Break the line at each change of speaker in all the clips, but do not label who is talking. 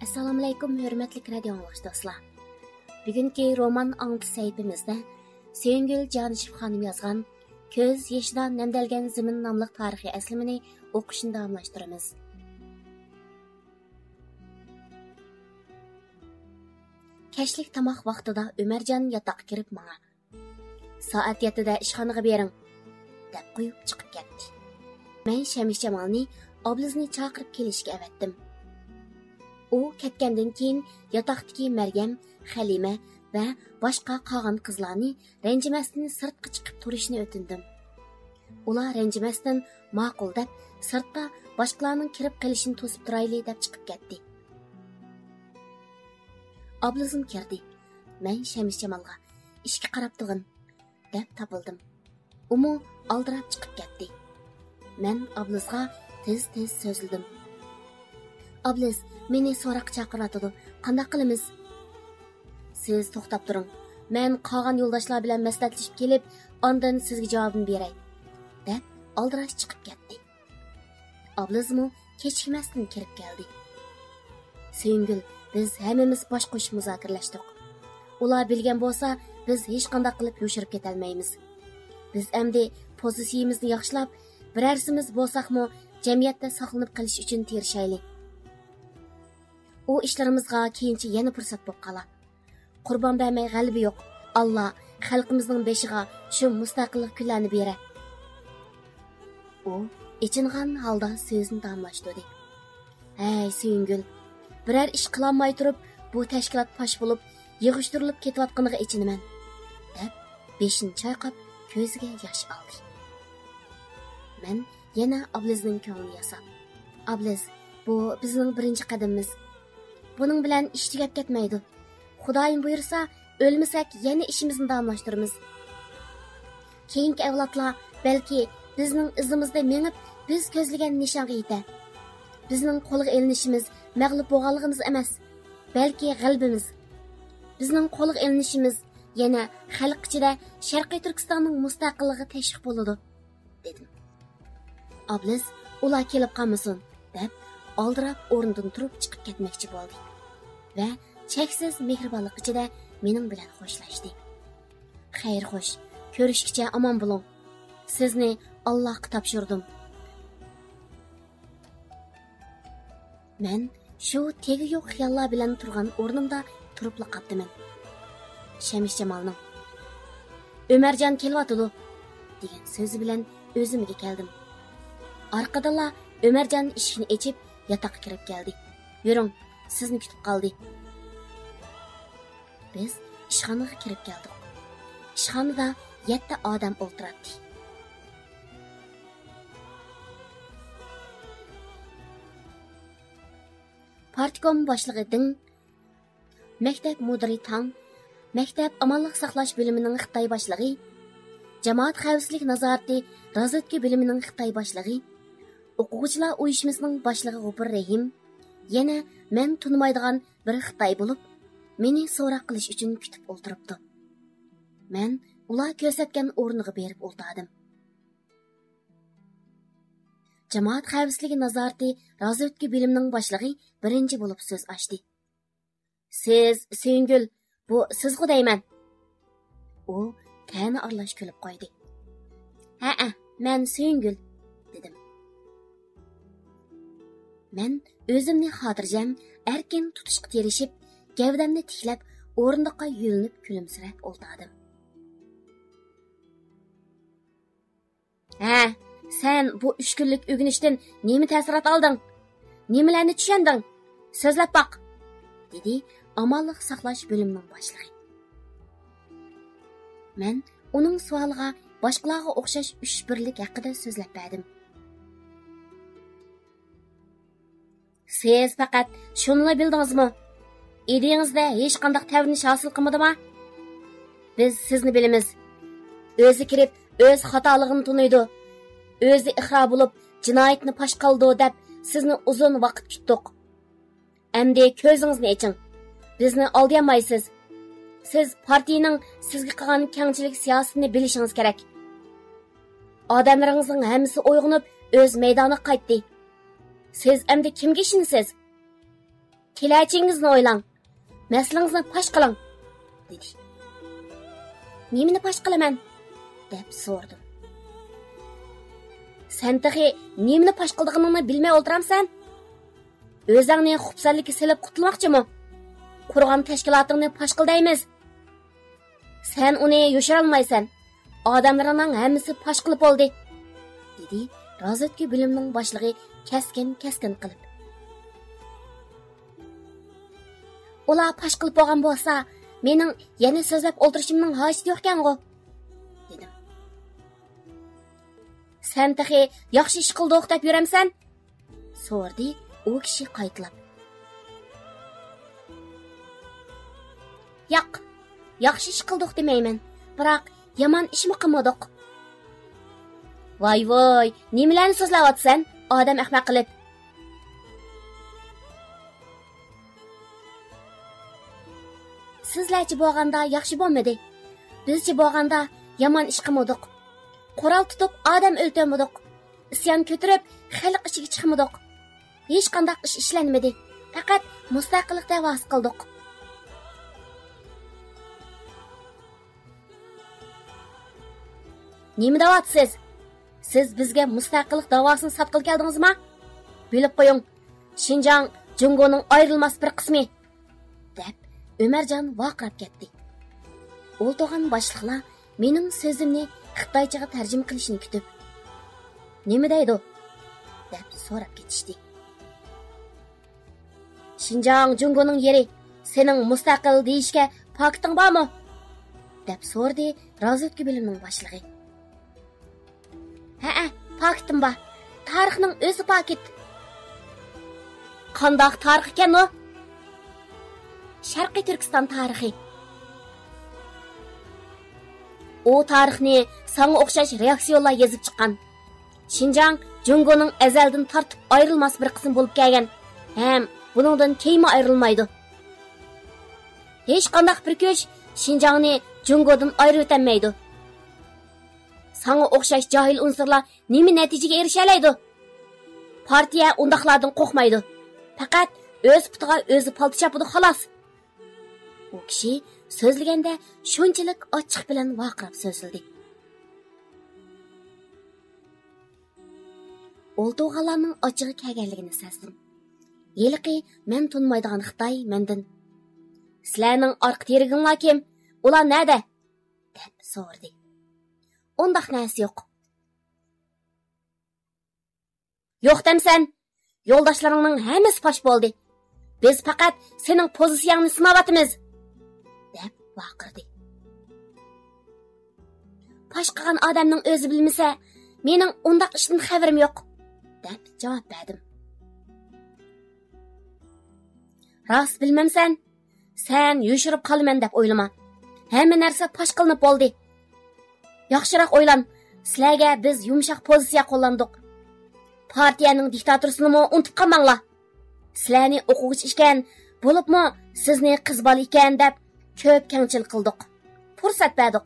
Assalomu alaykum, hurmatli radio do'stlar. Bugungi roman angliti saytimizda Sevingil Janishov xonim yozgan Ko'z yoshidan namdalgan zimin nomli tarixiy aslimini o'qishni davomlashtiramiz. Kashlik tomoq vaqtida Umarjon yotoqqa kirib menga soat 7da ishxonaga bering deb qo'yib chiqib ketdi. Men Shamish Jamolni oblizni chaqirib kelishga avatdim. U ketgandan keyin yotoqdagi Maryam, Halima va boshqa qolgan qizlarni ranjimasdan sirtqa chiqib turishni o'tindim. Ular ranjimasdan ma'qul deb sirtda boshqalarning kirib qolishini to'sib turayli deb chiqib ketdi. Oblizim kirdi. Men Shamish Jamolga ishga qarab turg'in deb topildim. Umu aldirab chiqib ketdi. Men oblizga tez so'zildim. Obliz, meni so'roq chaqiratadi. Qanday qilamiz? Siz to'xtab turing. Men qolgan yo'ldoshlar bilan maslahatlashib kelib, ondan sizga javobini beray, deb aldirash chiqib ketdi. Oblizmi kechikmasdan kirib keldi. Sevingil, biz hammamiz bosh qo'shib muzokaralashdik. Ular bilgan bo'lsa, biz hech qanday qilib yo'shirib ketolmaymiz. Biz endi pozitsiyamizni yaxshilab, birarsimiz bo'lsaqmi, jamiyatda saqlanib qolish uchun tirishaylik. U ishlarimizga keyincha yana fursat bo'lib qolar. Qurbon bermay g'alaba yo'q. Alloh xalqimizning beshiga shu mustaqillik kunlarini berar. U ichingan holda so'zni davomlashtirdi. Hey Sevingil, biror ish qilolmay turib, bu tashkilot fosh bo'lib, yig'ishtirilib ketayotganiga ichinaman, deb beshini chayqab ko'ziga yosh oldi. Men yana Oblizning ko'nglini yasab, Obliz, bu bizning birinchi qadamimiz. Buning bilan ish tugab ketmaydi. Xudoyim buyursa, o'lmasak yana ishimizni davomlashtiramiz. Keyingi avlodlar balki bizning izimizda menib, biz ko'zlagan nishonga yetar. Bizning qo'lga elinishimiz mag'lub bo'lganligimiz emas, balki g'alabimiz. Bizning qo'lga elinishimiz yana xalq ichida Sharqiy Turkistonning mustaqilligi tashviq bo'ladi, dedim. Obliz ular kelib qolmasin, deb oldirab o'rnidan turib chiqib ketmoqchi bo'ldi va cheksiz mehribonlik ichida mening bilan xo'shlashdi. Xayr xo'sh, ko'rishguncha omon bo'ling. Sizni Allohga topshirdim. Men shu tegi yo'q xiyollar bilan turgan o'rnimda turib qoldim. Shamish Jamolning Umarjon kelyotidi degan so'zi bilan o'zimga keldim. Orqadala Umarjon eshikni ochib yotoqqa kirib keldi. Yuring, sizni kutib qoldi. Biz ishxonaga kirib keldik. Ishxonada 7 odam o'tiradi. Partkom boshlig'i Ding, maktab mudiri Tang, maktab amonlik saqlash bo'limining Xitoy boshlig'i, jamoat xavfsizlik nazorati razvedka bo'limining Xitoy boshlig'i, o'quvchilar uyushmasining boshlig'i G'upur Rahim, yana men tunmaydigan bir Xitoy bo'lib, meni so'roq qilish uchun kutib o'tiribdi. Men ular ko'rsatgan o'rniga berib o'tirdim. Jamoat xavfsizligi nazorati razvedka bo'limining boshlig'i birinchi bo'lib so'z ochdi. Siz Sevingil, bu sizga deyman. U ta'na aralash kulib qo'ydi. Ha, men Sevingil, dedim. Men o'zimni xotirjam, erkin tutishga tirishib, gavdamni tiklab, o'rindiqqa yulinib kulimsirab o'tirdim. Ha, sen bu 3 kunlik o'ginishdan nima ta'sirot olding? Nimalarni tushunding? So'zlab boq, dedi amonlik saqlash bo'limining boshlig'i. Men uning savoliga boshqalarga o'xshash 3 birlik haqida so'zlab berdim. Siz faqat shuni bildingizmi? Ideyingizda hech qanday tavrinish hosil qilmadimi? Biz sizni bilamiz. O'zi kirib, o'z xatoligini tunaydi. O'zi ixro bo'lib, jinoyatni fosh qildi deb sizni uzun vaqt kutdik. Endi ko'zingizni oching. Bizni oldamaysiz. Siz partiyaning sizga qilgan kengchilik siyosatini bilishingiz kerak. Odamlaringizning hammasi uyg'onib, o'z maydoniga qaytdi. Siz endi kimga ishonasiz? Keləcəyingizni o'ylang. Maslangizni pash qiling, dedi. Nimani pash qilaman? deb so'radim. Sen tahi nimani pash qildig'ingni bilmay o'tiramsan? O'zingni xubsanlikka silib qutulmoqchimi? Qurgan tashkilotingni pash qil deymiz. Sen uni yo'sharolmaysan. Odamlarning hammasi pash qilib bo'ldi, dedi razvedka bo'limining boshlig'i keskin qilib. Ular pash qilib bo'lgan bo'lsa, mening yana so'zlab o'tirishimning hojati yo'q-ku, dedim. Sen tahi yaxshi ish qildik deb yuramsan? so'rdi u kishi qaytlab. Yo'q, yaxshi ish qildik demayman, biroq yomon ishmi qilmadik. Voy, nimalarni so'zlayapsan, odam ahmoq qilib? Sizlarchi bo'lganda yaxshi bo'lmadi. Bizchi bo'lganda yomon ish qilmadik. Qurol tutib odam o'ltirmadik. Isyon ko'tarib xalq ichiga chiqmadik. Hech qanday ish ishlanmadi. Faqat mustaqillik da'vosi qildik. Nima deyapsiz? Siz bizga mustaqillik da'vosini sotqil keldingizmi? Bilib qo'ying. Xinjiang Jungoning ayrilmas bir qismi, deb Ömercan vaqirab ketdi. O'lto'g'an boshliqlar mening so'zimni xitoychaga tarjima qilishni kutib, "Nima deydi?" deb so'rab ketishdi. "Xinjiang Jungoning yeri sening mustaqil deyishga pakiting bormi?" deb so'rdi razvedka bo'limining boshlig'i. "Ha, pakitim bor. Tarixning o'zi pakit." "Qandoq tarix ekan u?" Sharqiy Turkiston tarixi. O tarixni sana o'xshash reaksiyalar yozib chiqqan. Xinjiang Jungoning azaldan tortib ayrilmas bir qism bo'lib kelgan. Ham buningdan keyin ayrilmaydi. Hech qanday bir kuch Xinjiangni Jungodan ayirib o'tmaydi. Sana o'xshash jahil unsurlar nima natijaga erisha oladi? Partiya undaqlardan qo'rqmaydi. Faqat o'z putiga o'zi palto chapadi xolos. U kishi so'zlaganda shunchalik ochiq bilan vaqirab so'zildi. O'lto'g'alarning ochig'i kelganligini sezdim. Yiliqi men tunmaydigan Xitoy mendan "Sizlarning orqa teriginglar kim? Ular nerda?" deb so'radi. "Undaq narsa yo'q." "Yo'q demsan, yo'ldoshlaringning hammasi fosh bo'ldi. Biz faqat sening pozitsiyangni sinavatimiz." deb vaqirdi. "Fosh qilgan odamning o'zi bilmasa, mening undaq ishdan xabarim yo'q", deb javob berdim. "Rost bilmamsan, sen yushirib qolaman deb o'ylama. Hamma narsa fosh qilinib bo'ldi. Yaxshiroq o'ylan, sizlarga biz yumshoq pozitsiya qo'llandik. Partiyaning diktatorasini unutib qolmanglar. Sizlarni o'quvchi ekan, bo'libmi sizni qiz bola ekan deb ko'p kengchilik qildik. Fursat berdik.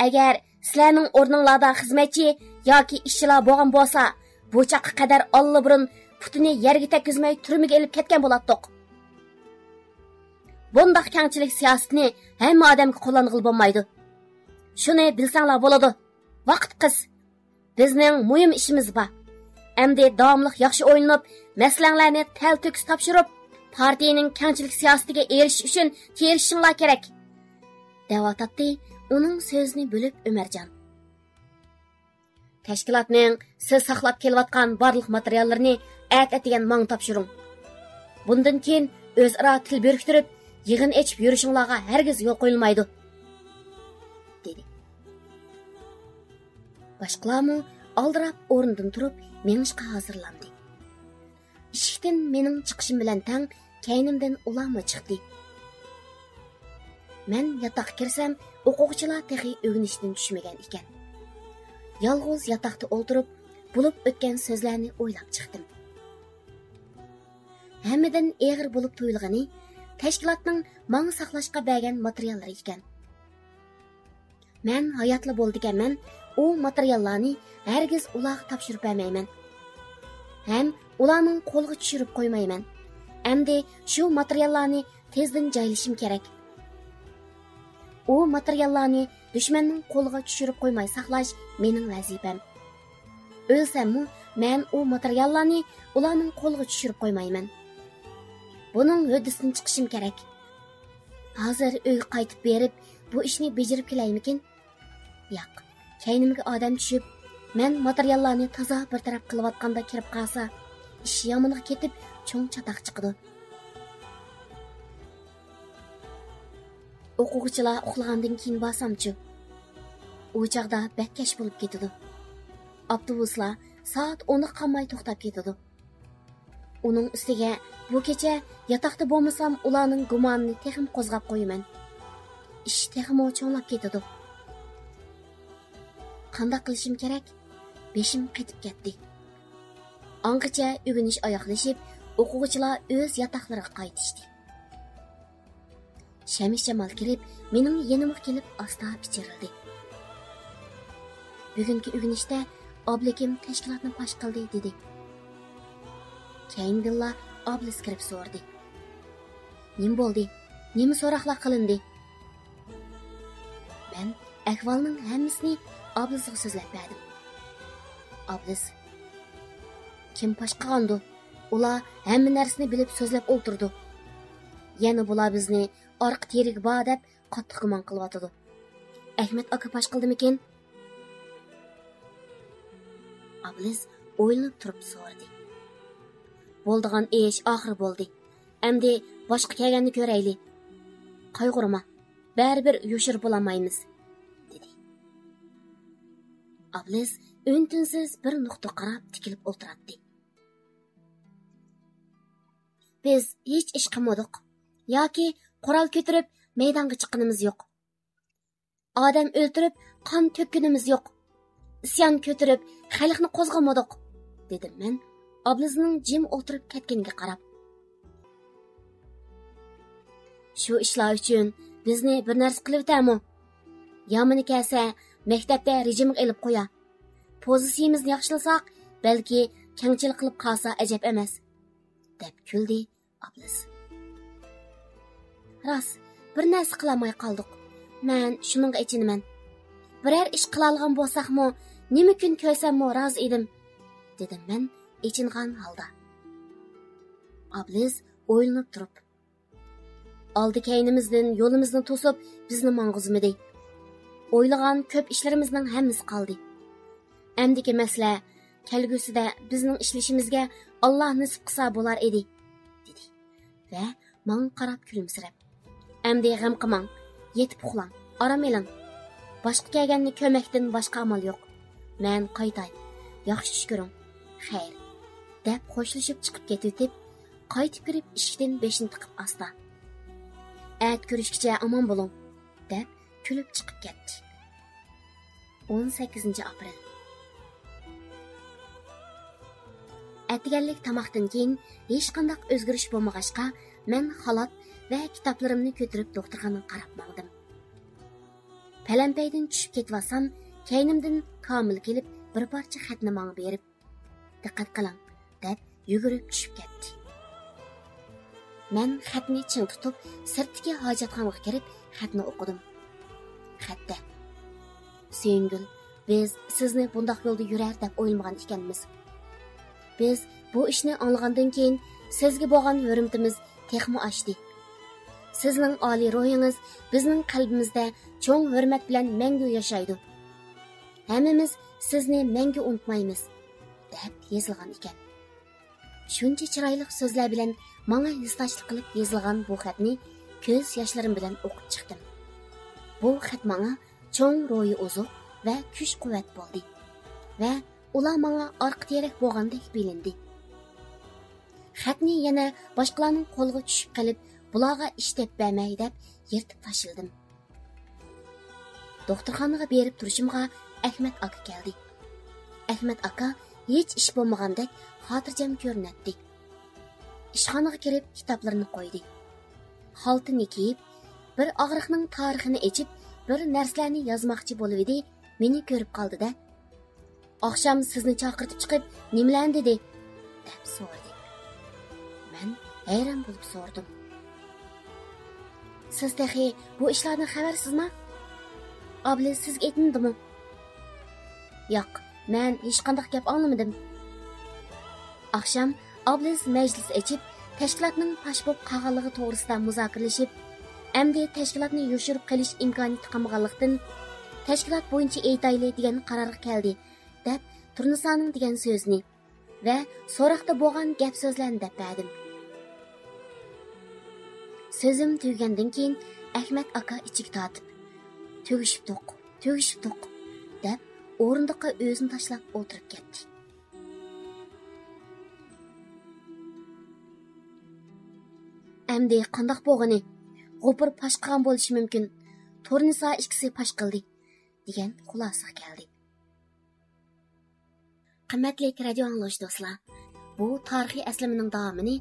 Agar sizlarning o'rninglarda xizmatchi yoki ishchilar bo'lgan bo'lsa, bu chaqqa qadar allburun putini yerga tekkizmay turmaga elib ketgan bo'lardik. Bundaq kengchilik siyosatini hamma odamga qo'llanig'il bo'lmaydi. Shuni bilsanglar bo'ladi. Vaqt qiz. Bizning muhim ishimiz bor. Endi davomli yaxshi o'yinib, masalanglarni tal-to'kis topshirib, partiyaning kengchilik siyosatiga erishish uchun tirishishinglar kerak. Devatati uning so'zini bo'lib Ömercan. Tashkilotning siz saqlab kelayotgan barliq materiallarni atigan mang topshiring. Bundan keyin o'zaro til berktirib, yig'in echib yurishinglarga hargiz yo'l qo'yilmaydi, dedi. Boshqalarmi aldirab o'rnidan turib, menishqa hozirlandi. Eshikdan mening chiqishim bilan tang kaynimdan ularmi chiqdi. Men yotoqqa kirsam, o'quvchilar texi o'ginishdan tushmagan ekan. Yolg'iz yotoqda o'tirib, bo'lib o'tgan so'zlarni o'ylab chiqdim. Hammadan eg'ir bo'lib tuyulgani tashkilotning ma'ni saqlashga bergan materiallari ekan. Men hayotli bo'ldiganman, u materiallarni hargiz ularga topshirib bermayman. Ham ularning qo'liga tushirib qo'ymayman. Әмді şu materiallarni tezden joylashim kerak. O materiallarni düşmanning qo'liga tushirib qo'ymay saqlash mening vazifam. O'lsammi, men o materiallarni ularning qo'liga tushirib qo'ymayman. Buning huddidan chiqishim kerak. Hozir uy qaytib berib, bu ishni bajarib kelaymikin? Yo'q. Kaynimga odam tushib, men materiallarni toza bir taraf qilayotganda kirib qolsa, ish yomoniga ketib, cho'ng chatoq chiqadi. O'quvchilar uxlagandan keyin borsamchi, u chaqda bakkash bo'lib ketadi. Avtobuslar soat 10 qolmay to'xtab ketadi. Uning ustiga bu kecha yotoqda bo'lmasam, ularning gumonini texim qo'zg'ab qo'yaman. Ish texim cho'nlab ketadi. Qanday qilishim kerak? Beshim qetib ketdi. Angacha o'g'inish oyoqlashib, o'quvchilar o'z yotoqlariga qaytishdi. Shamish Jamol kirib, mening yanimga kelib asta pichirildi. Bugungi o'g'inishda oblekim tashkilotni fosh qildi dedi. Keyindilla oblis kirib so'rdi. Nim bo'ldi? Nima so'roqlar qilindi? Men ahvolning hammasini oblisga so'zlab berdim. Oblis: kim fosh qilgandi? Ular hamma narsani bilib so'zlab o'ltirdi. Yana bular bizni orqa terik bor deb qattiq gumon qilyotdi. Ahmad aka fosh qildimikin? Oblis o'ylanib turib so'radi. Bo'ldigan ish oxiri bo'ldi. Endi boshqa kelganni ko'rayli. Qayg'urma. Baribir yoshirib bo'lmaymiz, dedi. Oblis o'ntinsiz bir nuqta qarab tikilib o'tiradi. Biz hech ish qilmadik yoki qurol ko'tarib maydonga chiqqanimiz yo'q. Odam o'ltirib qon to'kkanimiz yo'q. Isyon ko'tarib xalqni qo'zg'amadik, dedim men Oblisning jim o'tirib ketganiga qarab. Shu ishlar uchun bizni bir narsa qilib o'tami? Yomini kelsa, maktabda rejimga ilib qo'ya. Pozitsiyamizni yaxshilasak, balki kengchilik qilib qolsa ajab emas, deb kuldi Oblis. Ras, bir narsa qilmay qoldik. Men shuningga ichinaman. Biror ish qila olgan bo'lsaqmi, nima kun ko'rsammi rozi edim, dedim men ichingan holda. Oblis o'ylanib turib, oldi keynimizdan yo'limizni to'sib bizni mang'izmidi. O'ylagan ko'p ishlarimizning hammasi qoldi. Endi masala kelgusida bizning ishlashimizga Alloh nasib qilsa bo'lar edi, dedi va menga qarab kulimsirab, endi g'am qilmang, yetib uxlang, orom eling. Boshqa kelganni ko'makdan boshqa amal yo'q. Men qaytay. Yaxshi tush ko'ring. Xayr, deb qo'shilishib chiqib ketib, qaytib kirib eshikdan beshini tiqib asta. At ko'rishgacha omon bo'ling, deb kulib chiqib ketdi. 18 aprel. Atganlik tamoqdan keyin hech qanday o'zgarish bo'lmag'achqa, men xalat va kitoblarimni ko'tarib doktorxonaga qarab mangdim. Palampaydan tushib ketmasam, kaynimdan komil kelib bir parcha xatni menga berib, diqqat qiling, deb yugurib tushib ketdi. Men xatni ching tutib, sirtdagi hojatxonaga kirib, xatni o'qidim. Xatda: Sengil, biz sizni bundoq yo'lda yurar deb o'ylamagan ekanmiz. Biz bu ishni anglagandan keyin sizga bo'lgan hurmatimiz texmo oshdi. Sizning oliy ruhingiz bizning qalbimizda cho'ng hurmat bilan mangu yashaydi. Hammamiz sizni mangu unutmaymiz, deb yozilgan ekan. Shuncha chiroyli so'zlar bilan menga yuztashlik qilib yozilgan bu xatni ko'z yoshlarim bilan o'qib chiqdim. Bu xat menga cho'ng ruhi uzuq va kuch-quvvat bo'ldi va ular menga orqa terak bo'lgandek bilindi. Xatni yana boshqalarning qo'liga tushib qolib, bularga ish deb bermay deb yirtib tashildim. Doktorxonaga berib turishimga Ahmad aka keldi. Ahmad aka hech ish bo'lmagandek xotirjam ko'rinadi. Ishxonaga kirib kitoblarni qo'ydi. Xaltini kiyib, bir og'riqning tarixini echib, bir narsalarni yozmoqchi bo'lib edi, meni ko'rib qoldi-da. Oqshom sizni chaqirtib chiqib, nimalarni dedi, deb so'radi. Men hayron bo'lib so'radim. Siz texi bu ishlardan xabarsizmi? Ablis sizga aytmadimi? Yo'q, men hech qanday gap anglamadim. Akşam Ablis meclis açıp teşkilatning pash bo'lib qolganligi to'g'risida muzokaralashib, endi teşkilatni yoshirib qilish imkoniyati qolmaganlikdan teşkilat bo'yicha aytayli degan qarorga keldi, deb Turnisaning degan so'zni va so'roqda bo'lgan gap so'zlarni deb berdim. So'zim tugagandan keyin Ahmad aka ichiga tortib, "Tugishibdiq" deb o'rindiqqa o'zini tashlab o'tirib ketdi. Endi qandaq bo'lg'ini? G'opir pash qilgan bo'lishi mumkin. Turnisa ikkisi pash qildi, degan xulosaga keldi. Qimmatli radio anglovchi do'stlar, bu tarixiy aslimining davomini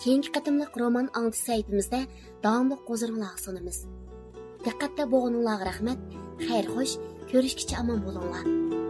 keyingi qatimliq roman anglitish saytimizda davomli qo'zirmoqqa sunamiz. Diqqatda bo'lganinglarga rahmat. Xayr xo'sh, ko'rishguncha omon bo'linglar.